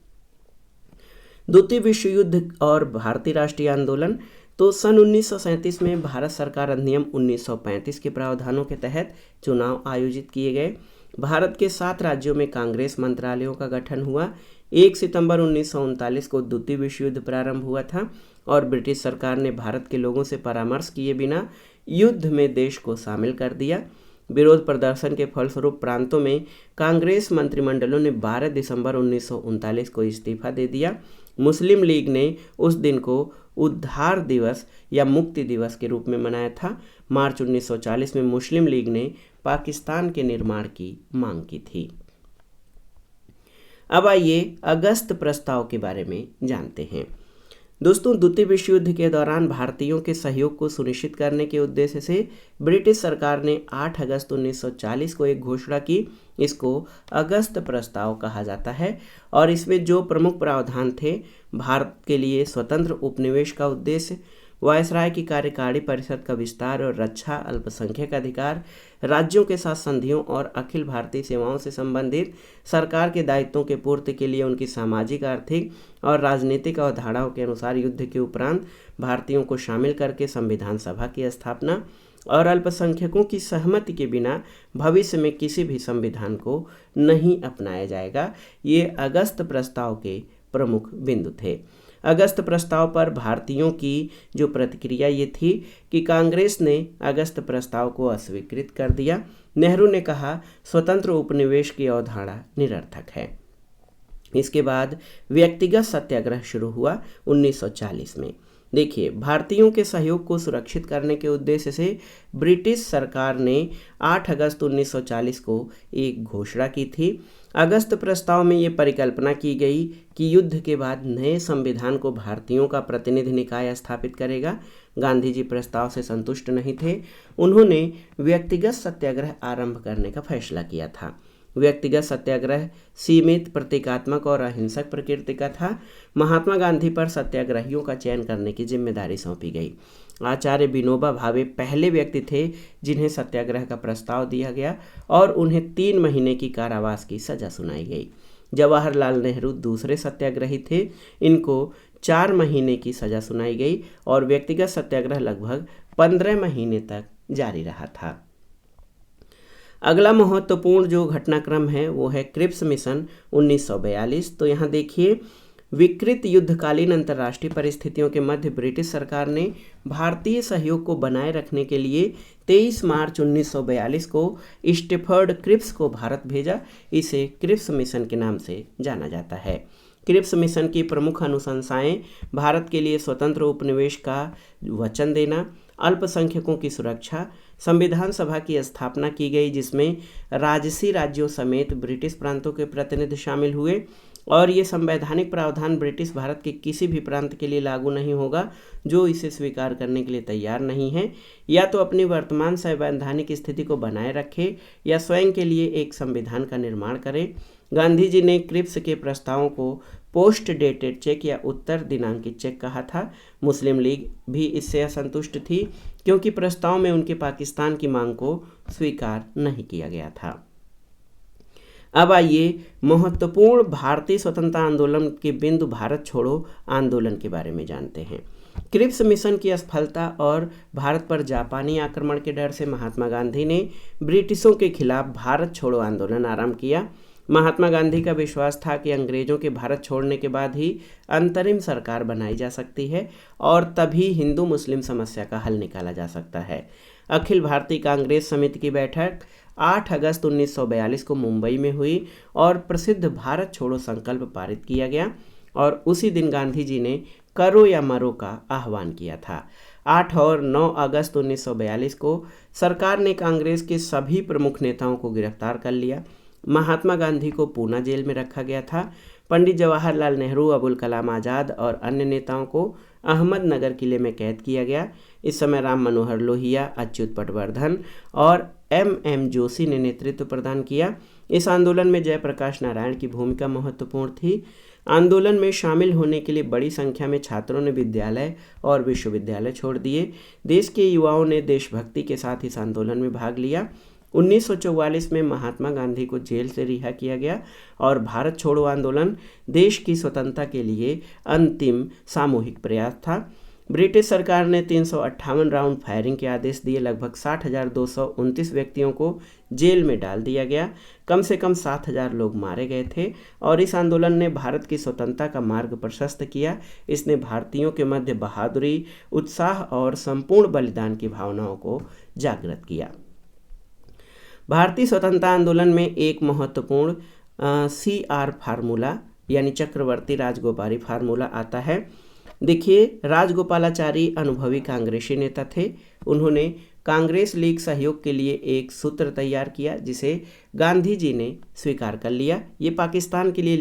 द्वितीय विश्व युद्ध और भारतीय राष्ट्रीय आंदोलन, तो सन 1937 में भारत सरकार अधिनियम 1935 के प्रावधानों के तहत चुनाव आयोजित किए गए। भारत के 7 राज्यों में कांग्रेस मंत्रालयों का गठन हुआ। 1 सितंबर 1939 को द्वितीय विश्व युद्ध प्रारंभ हुआ था और ब्रिटिश सरकार ने भारत के लोगों से परामर्श किए बिना युद्ध में देश को शामिल कर दिया। विरोध प्रदर्शन के फलस्वरूप प्रांतों में कांग्रेस मंत्रिमंडलों ने 12 दिसंबर 1939 को इस्तीफा दे दिया। मुस्लिम लीग ने उस दिन को उद्धार दिवस या मुक्ति दिवस के रूप में मनाया था। मार्च 1940 में मुस्लिम लीग ने पाकिस्तान के निर्माण की मांग की थी। अब आइए अगस्त प्रस्ताव के बारे में जानते हैं। दोस्तों, द्वितीय विश्व युद्ध के दौरान भारतीयों के सहयोग को सुनिश्चित करने के उद्देश्य से ब्रिटिश सरकार ने 8 अगस्त 1940 को एक घोषणा की। इसको अगस्त प्रस्ताव कहा जाता है और इसमें जो प्रमुख प्रावधान थे, भारत के लिए स्वतंत्र उपनिवेश का उद्देश्य, वायसराय की कार्यकारिणी परिषद का विस्तार और रक्षा, अल्पसंख्यक अधिकार, राज्यों के साथ संधियों और अखिल भारतीय सेवाओं से संबंधित सरकार के दायित्वों के पूर्ति के लिए उनकी सामाजिक, आर्थिक और राजनीतिक अवधारणाओं के अनुसार युद्ध के उपरांत भारतीयों को शामिल करके संविधान सभा की स्थापना और अल्पसंख्यकों की सहमति के बिना भविष्य में किसी भी संविधान को नहीं अपनाया जाएगा। ये अगस्त प्रस्ताव के प्रमुख बिंदु थे। अगस्त प्रस्ताव पर भारतीयों की जो प्रतिक्रिया ये थी कि कांग्रेस ने अगस्त प्रस्ताव को अस्वीकृत कर दिया। नेहरू ने कहा स्वतंत्र उपनिवेश की अवधारणा निरर्थक है। इसके बाद व्यक्तिगत सत्याग्रह शुरू हुआ 1940 में। देखिए, भारतीयों के सहयोग को सुरक्षित करने के उद्देश्य से ब्रिटिश सरकार ने 8 अगस्त 1940 को एक घोषणा की थी। अगस्त प्रस्ताव में ये परिकल्पना की गई कि युद्ध के बाद नए संविधान को भारतीयों का प्रतिनिधि निकाय स्थापित करेगा। गांधी जी प्रस्ताव से संतुष्ट नहीं थे। उन्होंने व्यक्तिगत सत्याग्रह आरंभ करने का फैसला किया था। व्यक्तिगत सत्याग्रह सीमित, प्रतीकात्मक और अहिंसक प्रकृति का था। महात्मा गांधी पर सत्याग्रहियों का चयन करने की जिम्मेदारी सौंपी गई। आचार्य विनोबा भावे पहले व्यक्ति थे जिन्हें सत्याग्रह का प्रस्ताव दिया गया और उन्हें 3 महीने की कारावास की सजा सुनाई गई। जवाहरलाल नेहरू दूसरे सत्याग्रही थे, इनको 4 महीने की सजा सुनाई गई और व्यक्तिगत सत्याग्रह लगभग 15 महीने तक जारी रहा था। अगला महत्वपूर्ण जो घटनाक्रम है वो है क्रिप्स मिशन 1942। तो यहाँ देखिए, विकृत युद्धकालीन अंतर्राष्ट्रीय परिस्थितियों के मध्य ब्रिटिश सरकार ने भारतीय सहयोग को बनाए रखने के लिए 23 मार्च 1942 को स्टेफर्ड क्रिप्स को भारत भेजा। इसे क्रिप्स मिशन के नाम से जाना जाता है। क्रिप्स मिशन की प्रमुख अनुशंसाएं भारत के लिए स्वतंत्र उपनिवेश का वचन देना, अल्पसंख्यकों की सुरक्षा, संविधान सभा की स्थापना की गई जिसमें राजसी राज्यों समेत ब्रिटिश प्रांतों के प्रतिनिधि शामिल हुए और ये संवैधानिक प्रावधान ब्रिटिश भारत के किसी भी प्रांत के लिए लागू नहीं होगा जो इसे स्वीकार करने के लिए तैयार नहीं है, या तो अपनी वर्तमान संवैधानिक स्थिति को बनाए रखे या स्वयं के लिए एक संविधान का निर्माण करे। गांधी जी ने क्रिप्स के प्रस्तावों को पोस्ट डेटेड चेक या उत्तर दिनांकित चेक कहा था। मुस्लिम लीग भी इससे असंतुष्ट थी क्योंकि प्रस्ताव में उनके पाकिस्तान की मांग को स्वीकार नहीं किया गया था। अब आइए महत्वपूर्ण भारतीय स्वतंत्रता आंदोलन के बिंदु भारत छोड़ो आंदोलन के बारे में जानते हैं। क्रिप्स मिशन की असफलता और भारत पर जापानी आक्रमण के डर से महात्मा गांधी ने ब्रिटिशों के खिलाफ भारत छोड़ो आंदोलन आरंभ किया। महात्मा गांधी का विश्वास था कि अंग्रेजों के भारत छोड़ने के बाद ही अंतरिम सरकार बनाई जा सकती है और तभी हिंदू मुस्लिम समस्या का हल निकाला जा सकता है। अखिल भारतीय कांग्रेस समिति की बैठक 8 अगस्त 1942 को मुंबई में हुई और प्रसिद्ध भारत छोड़ो संकल्प पारित किया गया और उसी दिन गांधी जी ने करो या मरो का आह्वान किया था। 8 और 9 अगस्त 1942 को सरकार ने कांग्रेस के सभी प्रमुख नेताओं को गिरफ्तार कर लिया। महात्मा गांधी को पूना जेल में रखा गया था। पंडित जवाहरलाल नेहरू, अबुल कलाम आज़ाद और अन्य नेताओं को अहमदनगर किले में कैद किया गया। इस समय राम मनोहर लोहिया, अच्युत पटवर्धन और एम जोशी ने नेतृत्व प्रदान किया। इस आंदोलन में जयप्रकाश नारायण की भूमिका महत्वपूर्ण थी। आंदोलन में शामिल होने के लिए बड़ी संख्या में छात्रों ने विद्यालय और विश्वविद्यालय छोड़ दिए। देश के युवाओं ने देशभक्ति के साथ इस आंदोलन में भाग लिया। 1944 में महात्मा गांधी को जेल से रिहा किया गया और भारत छोड़ो आंदोलन देश की स्वतंत्रता के लिए अंतिम सामूहिक प्रयास था। ब्रिटिश सरकार ने 358 राउंड फायरिंग के आदेश दिए। लगभग 60,229 व्यक्तियों को जेल में डाल दिया गया। कम से कम 7,000 लोग मारे गए थे और इस आंदोलन ने भारत की स्वतंत्रता का मार्ग प्रशस्त किया। इसने भारतीयों के मध्य बहादुरी, उत्साह और संपूर्ण बलिदान की भावनाओं को जागृत किया। भारतीय स्वतंत्रता आंदोलन में एक महत्वपूर्ण CR फार्मूला यानी चक्रवर्ती राजगोपाली फार्मूला आता है। देखिए, राजगोपालाचारी अनुभवी कांग्रेसी नेता थे। उन्होंने कांग्रेस लीग सहयोग के लिए एक सूत्र तैयार किया जिसे गांधी जी ने स्वीकार कर लिया। ये पाकिस्तान के लिए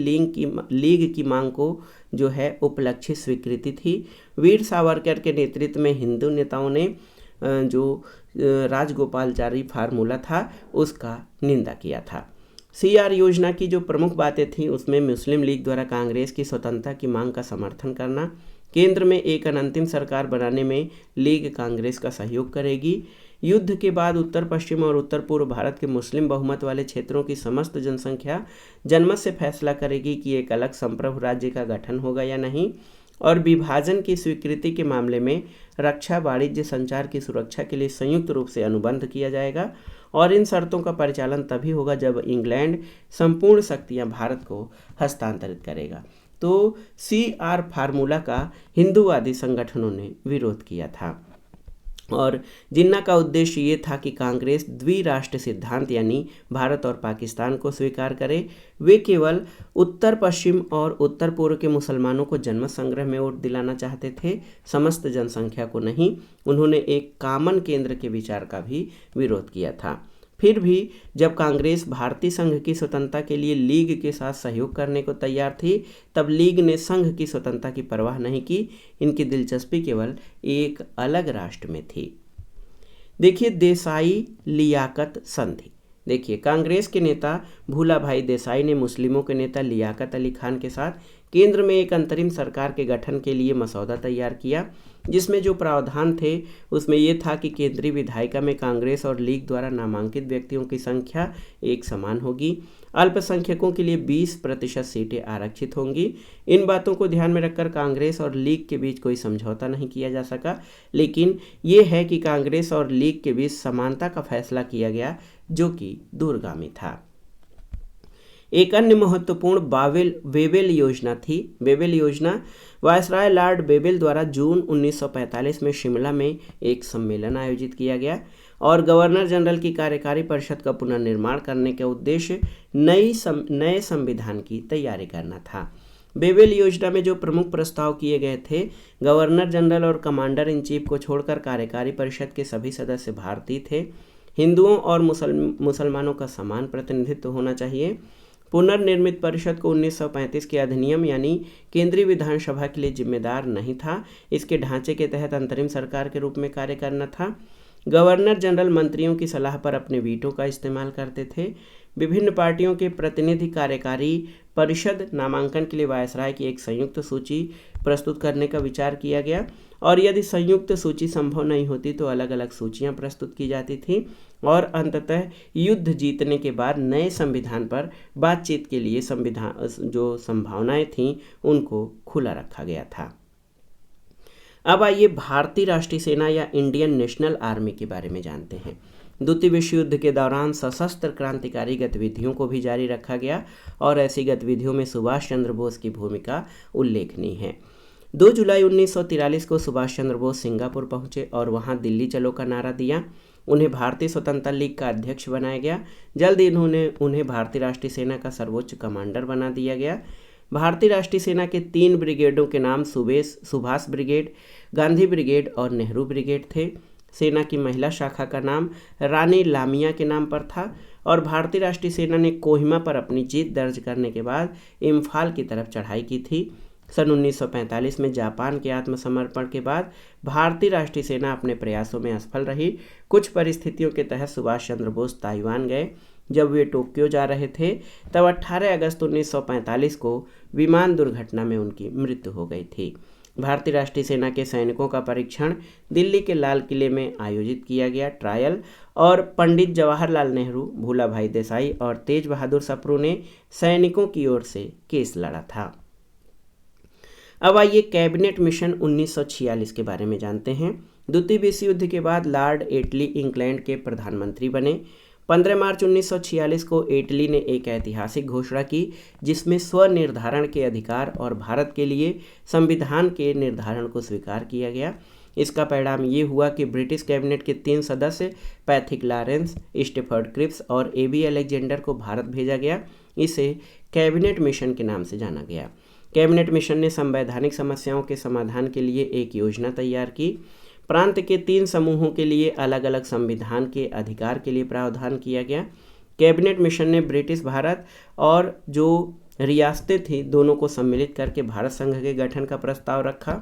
लीग की मांग को जो है उपलक्षित स्वीकृति थी। वीर सावरकर के नेतृत्व में हिंदू नेताओं ने जो राजगोपालाचारी फार्मूला था उसका निंदा किया था। CR योजना की जो प्रमुख बातें थीं उसमें मुस्लिम लीग द्वारा कांग्रेस की स्वतंत्रता की मांग का समर्थन करना, केंद्र में एक अनंतिम सरकार बनाने में लीग कांग्रेस का सहयोग करेगी, युद्ध के बाद उत्तर पश्चिम और उत्तर पूर्व भारत के मुस्लिम बहुमत वाले क्षेत्रों की समस्त जनसंख्या जनमत से फैसला करेगी कि एक अलग संप्रभु राज्य का गठन होगा या नहीं, और विभाजन की स्वीकृति के मामले में रक्षा, वाणिज्य, संचार की सुरक्षा के लिए संयुक्त रूप से अनुबंध किया जाएगा और इन शर्तों का परिचालन तभी होगा जब इंग्लैंड संपूर्ण शक्तियां भारत को हस्तांतरित करेगा। तो CR फार्मूला का हिंदूवादी संगठनों ने विरोध किया था और जिन्ना का उद्देश्य ये था कि कांग्रेस द्विराष्ट्र सिद्धांत यानी भारत और पाकिस्तान को स्वीकार करे। वे केवल उत्तर पश्चिम और उत्तर पूर्व के मुसलमानों को जनमत संग्रह में वोट दिलाना चाहते थे, समस्त जनसंख्या को नहीं। उन्होंने एक कॉमन केंद्र के विचार का भी विरोध किया था। फिर भी जब कांग्रेस भारतीय संघ की स्वतंत्रता के लिए लीग के साथ सहयोग करने को तैयार थी तब लीग ने संघ की स्वतंत्रता की परवाह नहीं की। इनकी दिलचस्पी केवल एक अलग राष्ट्र में थी। देखिए, देसाई लियाकत संधि। देखिए, कांग्रेस के नेता भूलाभाई देसाई ने मुस्लिमों के नेता लियाकत अली खान के साथ केंद्र में एक अंतरिम सरकार के गठन के लिए मसौदा तैयार किया, जिसमें जो प्रावधान थे उसमें यह था कि केंद्रीय विधायिका में कांग्रेस और लीग द्वारा नामांकित व्यक्तियों की संख्या एक समान होगी। अल्पसंख्यकों के लिए 20% सीटें आरक्षित होंगी। इन बातों को ध्यान में रखकर कांग्रेस और लीग के बीच कोई समझौता नहीं किया जा सका, लेकिन ये है कि कांग्रेस और लीग के बीच समानता का फैसला किया गया, जो कि दूरगामी था। एक अन्य महत्वपूर्ण बेबेल योजना थी। बेबेल योजना वायसराय लॉर्ड बेबेल द्वारा जून 1945 में शिमला में एक सम्मेलन आयोजित किया गया और गवर्नर जनरल की कार्यकारी परिषद का पुनर्निर्माण करने के उद्देश्य नए संविधान की तैयारी करना था। बेबेल योजना में जो प्रमुख प्रस्ताव किए गए थे, गवर्नर जनरल और कमांडर इन चीफ को छोड़कर कार्यकारी परिषद के सभी सदस्य भारतीय थे। हिंदुओं और मुसलमानों का समान प्रतिनिधित्व होना चाहिए। पुनर्निर्मित परिषद को 1935 के अधिनियम यानी केंद्रीय विधानसभा के लिए जिम्मेदार नहीं था। इसके ढांचे के तहत अंतरिम सरकार के रूप में कार्य करना था। गवर्नर जनरल मंत्रियों की सलाह पर अपने वीटो का इस्तेमाल करते थे। विभिन्न पार्टियों के प्रतिनिधि कार्यकारी परिषद नामांकन के लिए वायसराय की एक संयुक्त सूची प्रस्तुत करने का विचार किया गया और यदि संयुक्त सूची संभव नहीं होती तो अलग अलग सूचियां प्रस्तुत की जाती थी और अंततः युद्ध जीतने के बाद नए संविधान पर बातचीत के लिए जो संभावनाएं थीं उनको खुला रखा गया था। अब आइए भारतीय राष्ट्रीय सेना या इंडियन नेशनल आर्मी के बारे में जानते हैं। द्वितीय विश्व युद्ध के दौरान सशस्त्र क्रांतिकारी गतिविधियों को भी जारी रखा गया और ऐसी गतिविधियों में सुभाष चंद्र बोस की भूमिका उल्लेखनीय है। 2 जुलाई 1943 को सुभाष चंद्र बोस सिंगापुर पहुंचे और वहां दिल्ली चलो का नारा दिया। उन्हें भारतीय स्वतंत्रता लीग का अध्यक्ष बनाया गया। जल्द ही उन्हें भारतीय राष्ट्रीय सेना का सर्वोच्च कमांडर बना दिया गया। भारतीय राष्ट्रीय सेना के 3 ब्रिगेडों के नाम सुभाष ब्रिगेड, गांधी ब्रिगेड और नेहरू ब्रिगेड थे। सेना की महिला शाखा का नाम रानी लामिया के नाम पर था और भारतीय राष्ट्रीय सेना ने कोहिमा पर अपनी जीत दर्ज करने के बाद इम्फाल की तरफ चढ़ाई की थी। सन 1945 में जापान के आत्मसमर्पण के बाद भारतीय राष्ट्रीय सेना अपने प्रयासों में असफल रही। कुछ परिस्थितियों के तहत सुभाष चंद्र बोस ताइवान गए। जब वे टोक्यो जा रहे थे तब 18 अगस्त 1945 को विमान दुर्घटना में उनकी मृत्यु हो गई थी। भारतीय राष्ट्रीय सेना के सैनिकों का परीक्षण दिल्ली के लाल किले में आयोजित किया गया ट्रायल और पंडित जवाहरलाल नेहरू, भूलाभाई देसाई और तेज बहादुर सप्रू ने सैनिकों की ओर से केस लड़ा था। अब आइए कैबिनेट मिशन 1946 के बारे में जानते हैं। द्वितीय विश्व युद्ध के बाद लॉर्ड एटली इंग्लैंड के प्रधानमंत्री बने। 15 मार्च 1946 को एटली ने एक ऐतिहासिक घोषणा की जिसमें स्वनिर्धारण के अधिकार और भारत के लिए संविधान के निर्धारण को स्वीकार किया गया। इसका परिणाम ये हुआ कि ब्रिटिश कैबिनेट के 3 सदस्य पैथिक लॉरेंस, स्टेफर्ड क्रिप्स और एबी अलेक्जेंडर को भारत भेजा गया। इसे कैबिनेट मिशन के नाम से जाना गया। कैबिनेट मिशन ने संवैधानिक समस्याओं के समाधान के लिए एक योजना तैयार की। प्रांत के 3 समूहों के लिए अलग अलग संविधान के अधिकार के लिए प्रावधान किया गया। कैबिनेट मिशन ने ब्रिटिश भारत और जो रियासतें थी दोनों को सम्मिलित करके भारत संघ के गठन का प्रस्ताव रखा।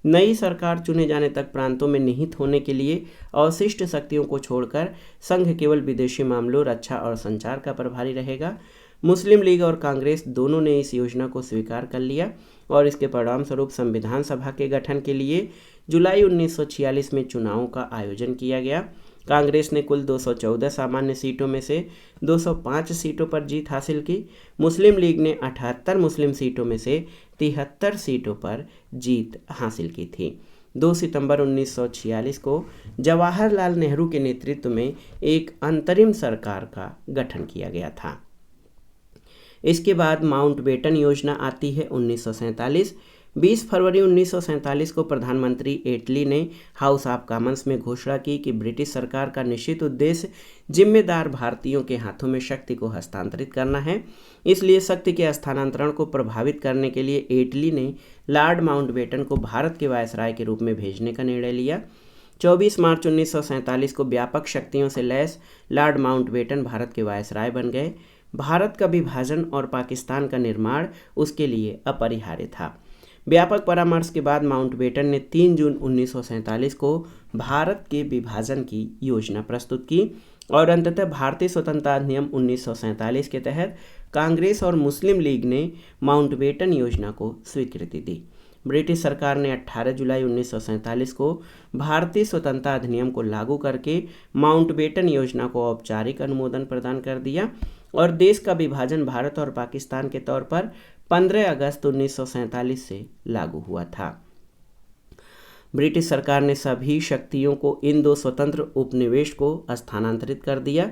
नई सरकार चुने जाने तक प्रांतों में निहित होने के लिए अवशिष्ट शक्तियों को छोड़कर संघ केवल विदेशी मामलों, रक्षा और संचार का प्रभारी रहेगा। मुस्लिम लीग और कांग्रेस दोनों ने इस योजना को स्वीकार कर लिया और इसके परिणाम स्वरूप संविधान सभा के गठन के लिए जुलाई 1946 में चुनावों का आयोजन किया गया। कांग्रेस ने कुल 214 सामान्य सीटों में से 205 सीटों पर जीत हासिल की। मुस्लिम लीग ने 78 मुस्लिम सीटों में से 73 सीटों पर जीत हासिल की थी। 2 सितंबर 1946 को जवाहरलाल नेहरू के नेतृत्व में एक अंतरिम सरकार का गठन किया गया था। इसके बाद माउंटबेटन योजना आती है 1947। 20 फरवरी 1947 को प्रधानमंत्री एटली ने हाउस ऑफ कॉमन्स में घोषणा की कि ब्रिटिश सरकार का निश्चित उद्देश्य जिम्मेदार भारतीयों के हाथों में शक्ति को हस्तांतरित करना है। इसलिए शक्ति के स्थानांतरण को प्रभावित करने के लिए एटली ने लॉर्ड माउंटबेटन को भारत के वायसराय के रूप में भेजने का निर्णय लिया। 24 मार्च 1947 को व्यापक शक्तियों से लैस लॉर्ड माउंटबेटन भारत के वायसराय बन गए। भारत का विभाजन और पाकिस्तान का निर्माण उसके लिए अपरिहार्य था। व्यापक परामर्श के बाद माउंटबेटन ने 3 जून 1947 को भारत के विभाजन की योजना प्रस्तुत की और अंततः भारतीय स्वतंत्रता अधिनियम 1947 के तहत कांग्रेस और मुस्लिम लीग ने माउंटबेटन योजना को स्वीकृति दी। ब्रिटिश सरकार ने 18 जुलाई 1947 को भारतीय स्वतंत्रता अधिनियम को लागू करके माउंटबेटन योजना को औपचारिक अनुमोदन प्रदान कर दिया और देश का विभाजन भारत और पाकिस्तान के तौर पर 15 अगस्त 1947 से लागू हुआ था। ब्रिटिश सरकार ने सभी शक्तियों को इन दो स्वतंत्र उपनिवेश को स्थानांतरित कर दिया।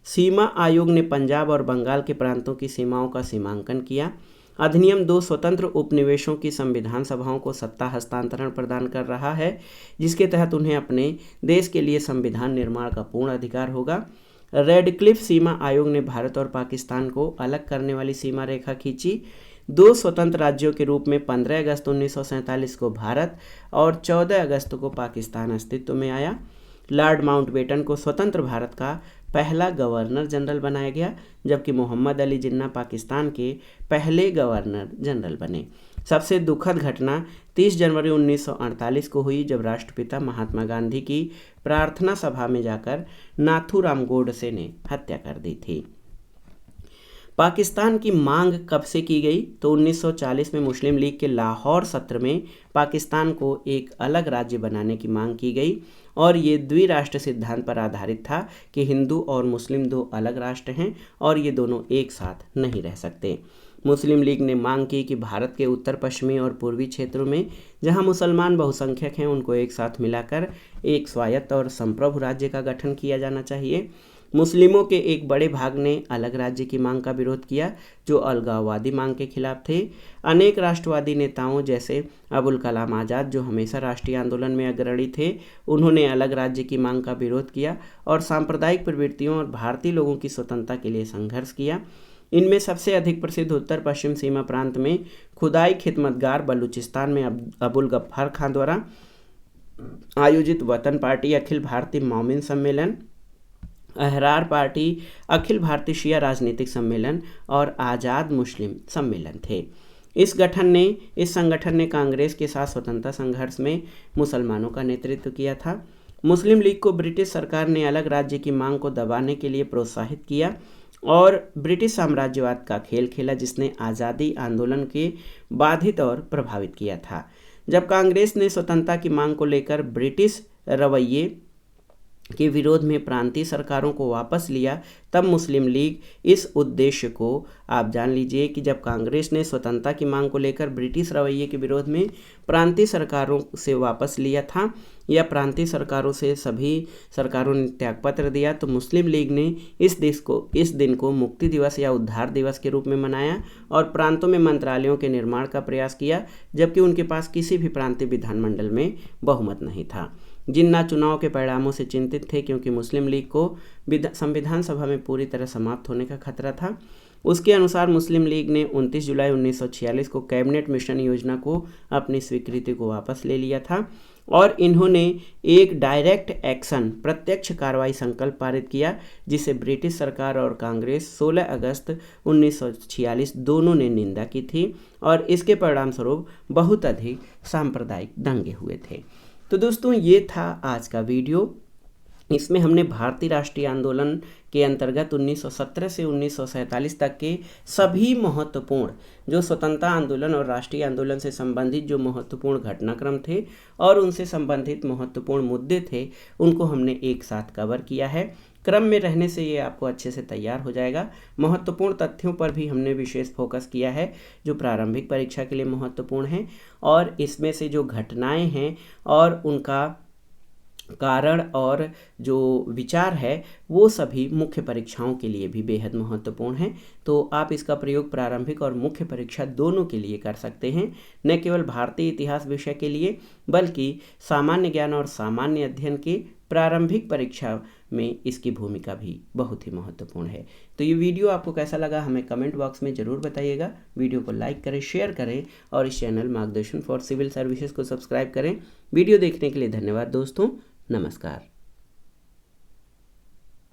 सीमा आयोग ने पंजाब और बंगाल के प्रांतों की सीमाओं का सीमांकन किया। अधिनियम दो स्वतंत्र उपनिवेशों की संविधान सभाओं को सत्ता हस्तांतरण प्रदान कर रहा है, जिसके तहत उन्हें अपने देश के लिए संविधान निर्माण का पूर्ण अधिकार होगा। रेडक्लिफ सीमा आयोग ने भारत और पाकिस्तान को अलग करने वाली सीमा रेखा खींची। दो स्वतंत्र राज्यों के रूप में 15 अगस्त 1947 को भारत और 14 अगस्त को पाकिस्तान अस्तित्व में आया। लॉर्ड माउंटबेटन को स्वतंत्र भारत का पहला गवर्नर जनरल बनाया गया, जबकि मोहम्मद अली जिन्ना पाकिस्तान के पहले गवर्नर जनरल बने। सबसे दुखद घटना 30 जनवरी 1948 को हुई, जब राष्ट्रपिता महात्मा गांधी की प्रार्थना सभा में जाकर नाथूराम गोडसे ने हत्या कर दी थी। पाकिस्तान की मांग कब से की गई? तो 1940 में मुस्लिम लीग के लाहौर सत्र में पाकिस्तान को एक अलग राज्य बनाने की मांग की गई और ये द्विराष्ट्र सिद्धांत पर आधारित था कि हिंदू और मुस्लिम दो अलग राष्ट्र हैं और ये दोनों एक साथ नहीं रह सकते। मुस्लिम लीग ने मांग की कि भारत के उत्तर पश्चिमी और पूर्वी क्षेत्रों में जहां मुसलमान बहुसंख्यक हैं, उनको एक साथ मिलाकर एक स्वायत्त और संप्रभु राज्य का गठन किया जाना चाहिए। मुस्लिमों के एक बड़े भाग ने अलग राज्य की मांग का विरोध किया, जो अलगाववादी मांग के खिलाफ थे। अनेक राष्ट्रवादी नेताओं जैसे अबुल कलाम आज़ाद, जो हमेशा राष्ट्रीय आंदोलन में अग्रणी थे, उन्होंने अलग राज्य की मांग का विरोध किया और सांप्रदायिक प्रवृत्तियों और भारतीय लोगों की स्वतंत्रता के लिए संघर्ष किया। इनमें सबसे अधिक प्रसिद्ध उत्तर पश्चिम सीमा प्रांत में खुदाई खिदमतगार बलूचिस्तान में अबुल गफ्फार खां द्वारा आयोजित वतन पार्टी अखिल भारतीय मौमिन सम्मेलन, अहरार पार्टी अखिल भारतीय शिया राजनीतिक सम्मेलन और आज़ाद मुस्लिम सम्मेलन थे। इस संगठन ने कांग्रेस के साथ स्वतंत्रता संघर्ष में मुसलमानों का नेतृत्व किया था। मुस्लिम लीग को ब्रिटिश सरकार ने अलग राज्य की मांग को दबाने के लिए प्रोत्साहित किया और ब्रिटिश साम्राज्यवाद का खेल खेला, जिसने आज़ादी आंदोलन के बाधित और प्रभावित किया था। जब कांग्रेस ने स्वतंत्रता की मांग को लेकर ब्रिटिश रवैये के विरोध में प्रांतीय सरकारों को वापस लिया, तब मुस्लिम लीग इस उद्देश्य को, आप जान लीजिए कि जब कांग्रेस ने स्वतंत्रता की मांग को लेकर ब्रिटिश रवैये के विरोध में प्रांतीय सरकारों से वापस लिया था या प्रांतीय सरकारों से सभी सरकारों ने त्यागपत्र दिया, तो मुस्लिम लीग ने इस दिन को मुक्ति दिवस या उद्धार दिवस के रूप में मनाया और प्रांतों में मंत्रालयों के निर्माण का प्रयास किया, जबकि उनके पास किसी भी प्रांतीय विधानमंडल में बहुमत नहीं था। जिन्ना चुनाव के परिणामों से चिंतित थे, क्योंकि मुस्लिम लीग को संविधान सभा में पूरी तरह समाप्त होने का खतरा था। उसके अनुसार मुस्लिम लीग ने 29 जुलाई 1946 को कैबिनेट मिशन योजना को अपनी स्वीकृति को वापस ले लिया था और इन्होंने एक डायरेक्ट एक्शन प्रत्यक्ष कार्रवाई संकल्प पारित किया, जिसे ब्रिटिश सरकार और कांग्रेस 16 अगस्त 1946 दोनों ने निंदा की थी और इसके परिणाम स्वरूप बहुत अधिक सांप्रदायिक दंगे हुए थे। तो दोस्तों, ये था आज का वीडियो। इसमें हमने भारतीय राष्ट्रीय आंदोलन के अंतर्गत 1917 से 1947 तक के सभी महत्वपूर्ण जो स्वतंत्रता आंदोलन और राष्ट्रीय आंदोलन से संबंधित जो महत्वपूर्ण घटनाक्रम थे और उनसे संबंधित महत्वपूर्ण मुद्दे थे, उनको हमने एक साथ कवर किया है। क्रम में रहने से ये आपको अच्छे से तैयार हो जाएगा। महत्वपूर्ण तथ्यों पर भी हमने विशेष फोकस किया है जो प्रारंभिक परीक्षा के लिए महत्वपूर्ण हैं, और इसमें से जो घटनाएं हैं और उनका कारण और जो विचार है वो सभी मुख्य परीक्षाओं के लिए भी बेहद महत्वपूर्ण है। तो आप इसका प्रयोग प्रारंभिक और मुख्य परीक्षा दोनों के लिए कर सकते हैं, न केवल भारतीय इतिहास विषय के लिए बल्कि सामान्य ज्ञान और सामान्य अध्ययन के प्रारंभिक परीक्षा में इसकी भूमिका भी बहुत ही महत्वपूर्ण है। तो ये वीडियो आपको कैसा लगा हमें कमेंट बॉक्स में ज़रूर बताइएगा। वीडियो को लाइक करें, शेयर करें और इस चैनल मार्गदर्शन फॉर सिविल सर्विसेज को सब्सक्राइब करें। वीडियो देखने के लिए धन्यवाद दोस्तों। नमस्कार।